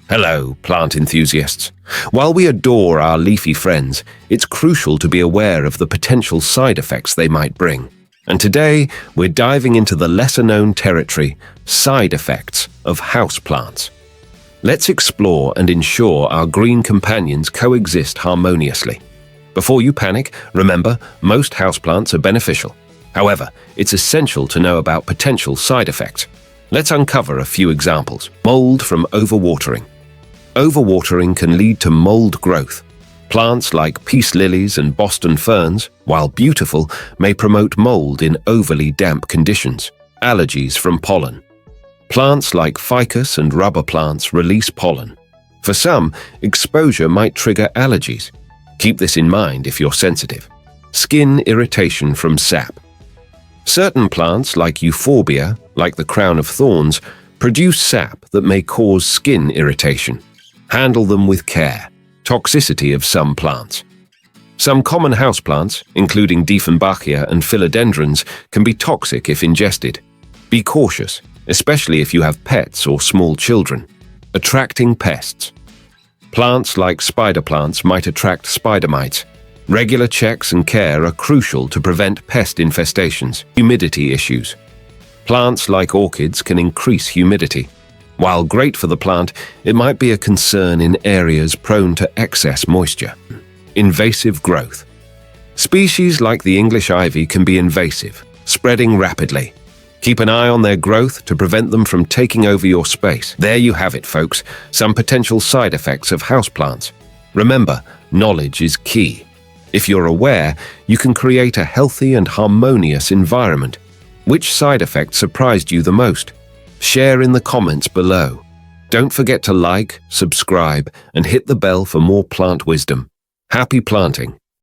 Hello, plant enthusiasts. While we adore our leafy friends, it's crucial to be aware of the potential side effects they might bring. And today, we're diving into the lesser-known territory, side effects of houseplants. Let's explore and ensure our green companions coexist harmoniously. Before you panic, remember, most houseplants are beneficial. However, it's essential to know about potential side effects. Let's uncover a few examples. Mold from overwatering. Overwatering can lead to mold growth. Plants like peace lilies and Boston ferns, while beautiful, may promote mold in overly damp conditions. Allergies from pollen. Plants like ficus and rubber plants release pollen. For some, exposure might trigger allergies. Keep this in mind if you're sensitive. Skin irritation from sap. Certain plants like euphorbia, like the crown of thorns, produce sap that may cause skin irritation. Handle them with care. Toxicity of some plants. Some common houseplants, including Dieffenbachia and philodendrons, can be toxic if ingested. Be cautious, especially if you have pets or small children. Attracting pests. Plants like spider plants might attract spider mites. Regular checks and care are crucial to prevent pest infestations. Humidity issues. Plants like orchids can increase humidity. While great for the plant, it might be a concern in areas prone to excess moisture. Invasive growth. Species like the English ivy can be invasive, spreading rapidly. Keep an eye on their growth to prevent them from taking over your space. There you have it, folks, some potential side effects of houseplants. Remember, knowledge is key. If you're aware, you can create a healthy and harmonious environment. Which side effect surprised you the most? Share in the comments below. Don't forget to like, subscribe, and hit the bell for more plant wisdom. Happy planting!